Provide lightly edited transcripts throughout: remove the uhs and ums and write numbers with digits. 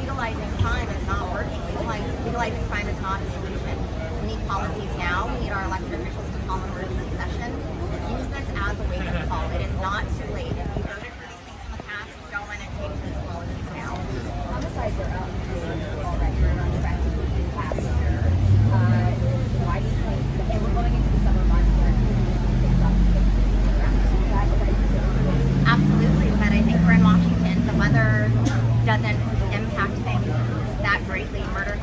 legalizing crime is not working. Legalizing crime is not a solution. We need policies now. We need our elected officials to call an emergency session. Use this as a wake-up call. It is not too late. If you voted for these things in the past, go in and change these policies now. Homicides are up already on track to be last year. Why do you think, and we're going into the summer months where it's up? Absolutely, but I think we're in Washington. The weather doesn't impact things that greatly. Murder,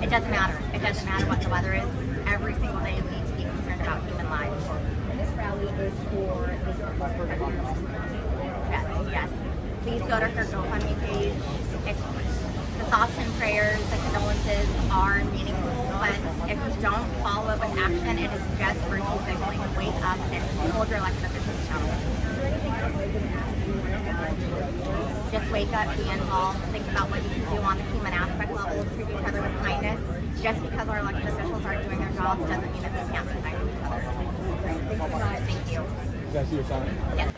it doesn't matter. It doesn't matter what the weather is. Every single day we need to be concerned about human lives. And this rally is for this Yes. Please go to her GoFundMe page. The thoughts and prayers, the condolences are meaningful, but if you don't follow it with action, it is just virtue signaling. Wake up and hold your elected officials accountable. Just wake up, be involved, think about what you can do on the human aspect level, treat each other with kindness. Just because our elected officials aren't doing their jobs doesn't mean that we can't be kind to each other. Thank you. You guys see your sign? Yes.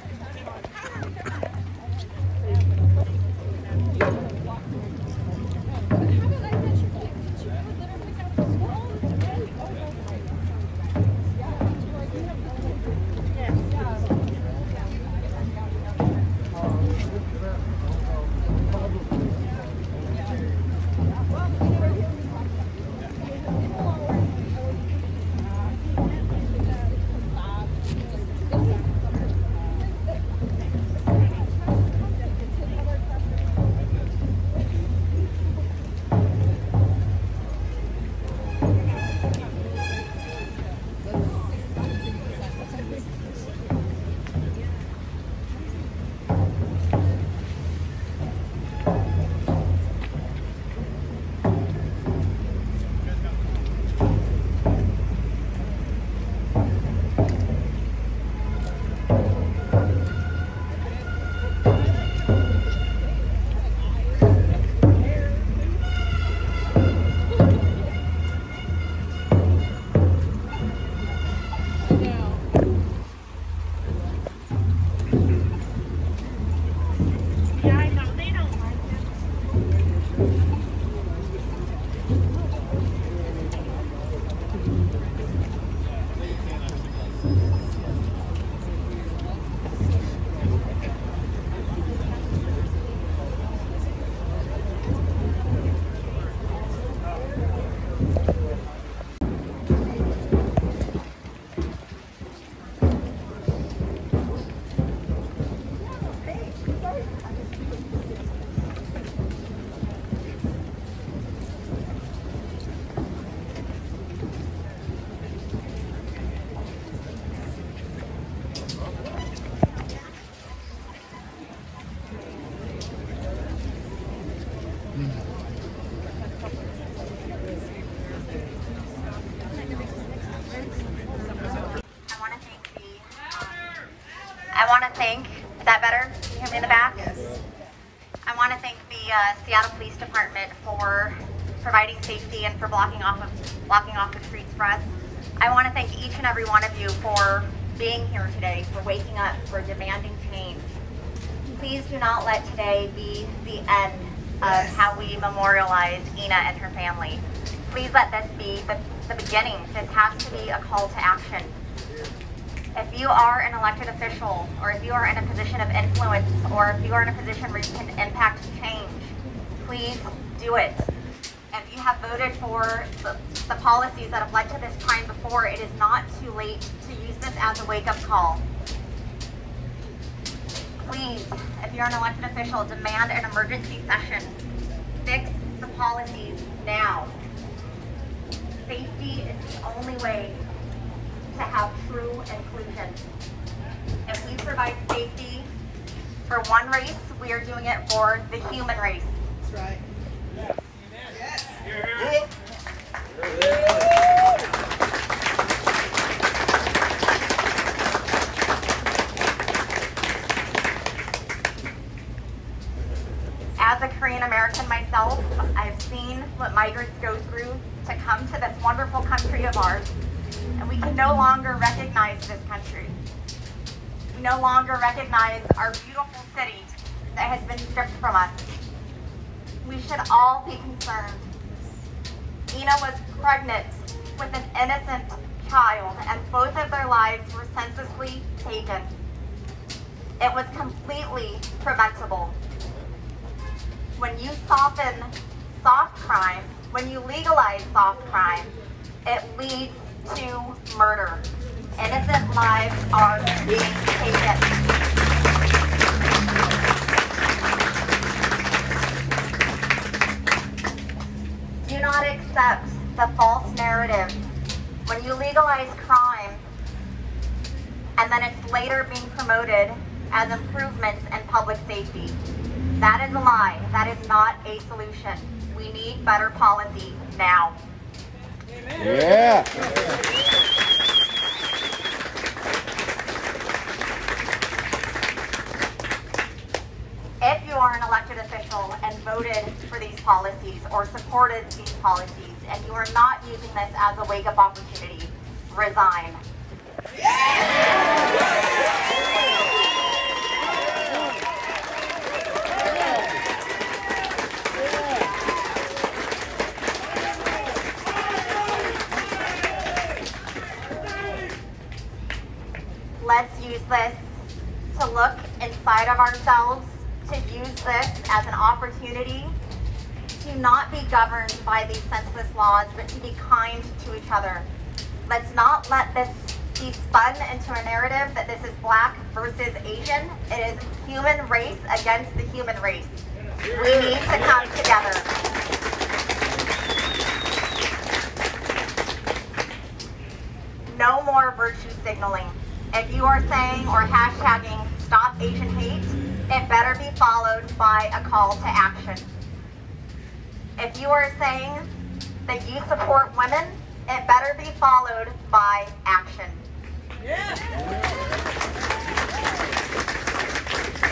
Is that better? Can you hear me in the back? Yes. I want to thank the Seattle Police Department for providing safety and for blocking off the streets for us. I want to thank each and every one of you for being here today, for waking up, for demanding change. Please do not let today be the end of how we memorialize Eina and her family. Please let this be the beginning. This has to be a call to action. If you are an elected official, or if you are in a position of influence, or if you are in a position where you can impact change, please do it. If you have voted for the policies that have led to this crime before, it is not too late to use this as a wake-up call. Please, if you're an elected official, demand an emergency session. Fix the policies now. Safety is the only way to have true inclusion. If we provide safety for one race, we are doing it for the human race. That's right. Yes. Yes. As a Korean American myself, I've seen what migrants go through to come to this wonderful country of ours. And we can no longer recognize this country. We no longer recognize our beautiful city that has been stripped from us. we should all be concerned. Eina was pregnant with an innocent child, and both of their lives were senselessly taken. It was completely preventable. When you soften soft crime, when you legalize soft crime, it leads to murder. Innocent lives are being taken. Do not accept the false narrative. When you legalize crime, and then it's later being promoted as improvements in public safety. That is a lie. That is not a solution. We need better policy now. Yeah. If you are an elected official and voted for these policies or supported these policies, and you are not using this as a wake-up opportunity, resign. Let's use this to look inside of ourselves, to use this as an opportunity to not be governed by these senseless laws, but to be kind to each other. Let's not let this be spun into a narrative that this is black versus Asian. It is human race against the human race. We need to come together. No more virtue signaling. If you are saying or hashtagging Stop Asian Hate, it better be followed by a call to action. If you are saying that you support women, it better be followed by action.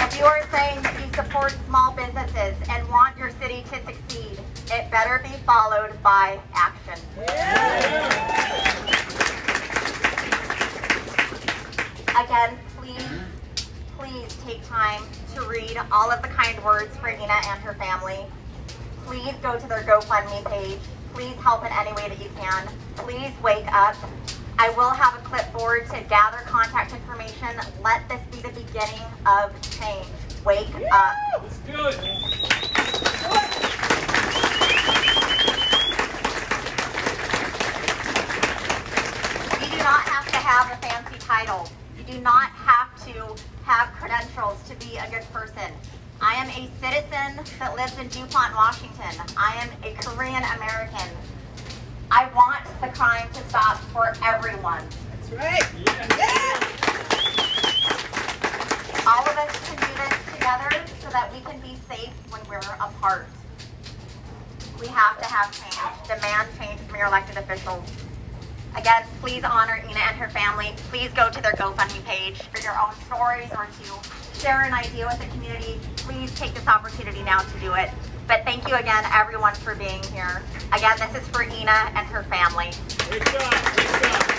If you are saying that you support small businesses and want your city to succeed, it better be followed by action. Again, please take time to read all of the kind words for Eina and her family. Please go to their GoFundMe page. Please help in any way that you can. Please wake up. I will have a clipboard to gather contact information. Let this be the beginning of change. Wake up. Let's do it. You do not have to have a fancy title. You do not have to have credentials to be a good person. I am a citizen that lives in DuPont, Washington. I am a Korean American. I want the crime to stop for everyone. That's right. Yeah. All of us can do this together so that we can be safe when we're apart. We have to have change. Demand change from your elected officials. Again, please honor Eina and her family. Please go to their GoFundMe page for your own stories or to share an idea with the community. Please take this opportunity now to do it. But thank you again, everyone, for being here. Again, this is for Eina and her family. Good job. Good job.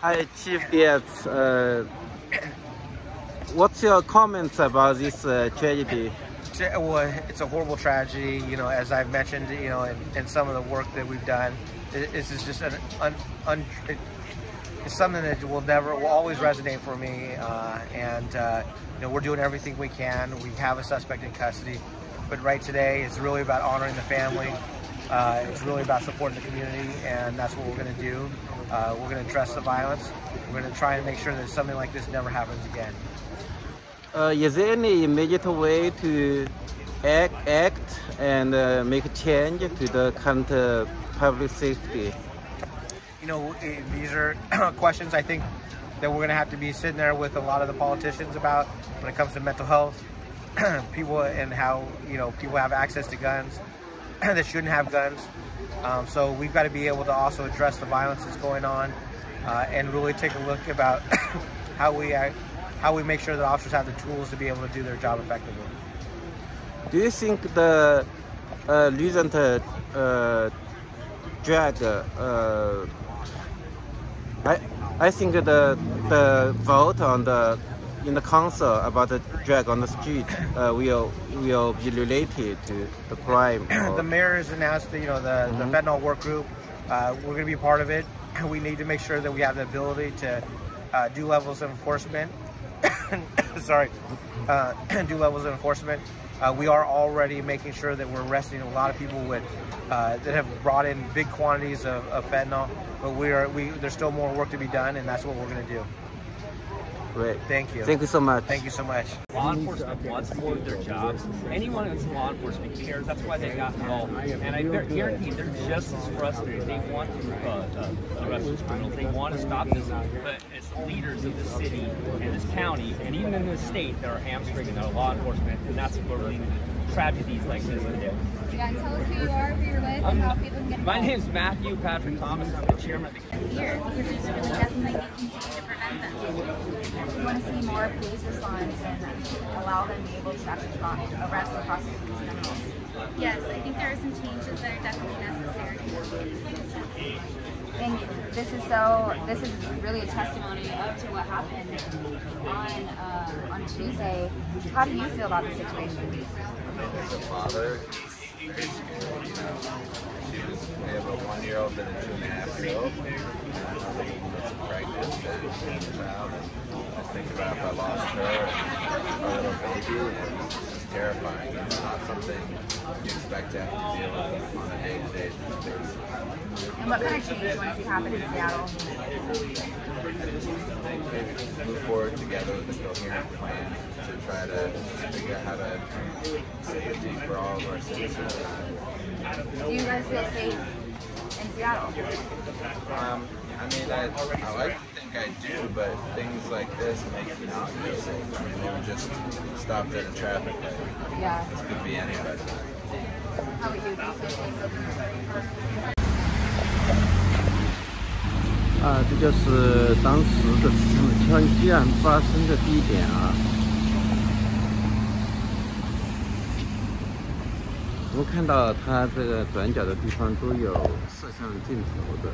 Hi, Chief Dietz. What's your comments about this tragedy? Well, it's a horrible tragedy. You know, as I've mentioned, you know, in some of the work that we've done, this is just it's something that will always resonate for me. You know, we're doing everything we can. We have a suspect in custody, but right today, it's really about honoring the family. It's really about supporting the community, and that's what we're going to do. We're going to address the violence. We're going to try and make sure that something like this never happens again. Is there any immediate way to act and make a change to the current public safety? You know, these are questions I think that we're going to have to be sitting there with a lot of the politicians about when it comes to mental health, people, and how, you know, people have access to guns that shouldn't have guns. So we've got to be able to also address the violence that's going on and really take a look about how we make sure that officers have the tools to be able to do their job effectively. Do you think the recent drag? I think the vote on in the council about the drag on the street will be related to the crime. The mayor has announced that, you know, the fentanyl work group. We're going to be part of it. We need to make sure that we have the ability to do levels of enforcement. Sorry, do levels of enforcement. We are already making sure that we're arresting a lot of people with that have brought in big quantities of fentanyl. But there's still more work to be done, and that's what we're going to do. Great. Thank you. Thank you so much. Thank you so much. Law enforcement wants more of their jobs. Anyone that's in law enforcement cares. That's why they got involved. And I guarantee they're just as frustrated. They want to arrest these criminals. They want to stop this. But it's the leaders of the city and this county and even in the state that are hamstringing our law enforcement. And that's where we're leading to tragedies like this today. Yeah, and tell us who you are, who you're with, and how people can get My involved. name's Matthew Patrick Thomas. I'm the chairman of the Here, because it's really definitely making change to prevent them. We want to see more police response and allow them to be able to actually arrest and prosecute these criminals. Yes, I think there are some changes that are definitely necessary. And this is really a testimony to what happened on Tuesday. How do you feel about the situation? As a father, very scared, you know. We have a 1-year-old and a 2.5-year-old. That's pregnant and a child. And I think about if I lost her and our little baby, and it's just terrifying. It's not something you expect to have to deal with on a day-to-day basis. And what kind of change do you want to see happen in Seattle? Maybe move forward together with a coherent plan to try to figure out how to safety for all of our citizens. Do you guys feel safe in Seattle? I mean, I like to think I do, but things like this make me not feel safe. I mean, they were just stopped at a traffic light. Yeah. This could be anybody. How about you? Do you feel safe? 这就是当时的持枪击案发生的地点啊。我看到它这个转角的地方都有摄像镜头的。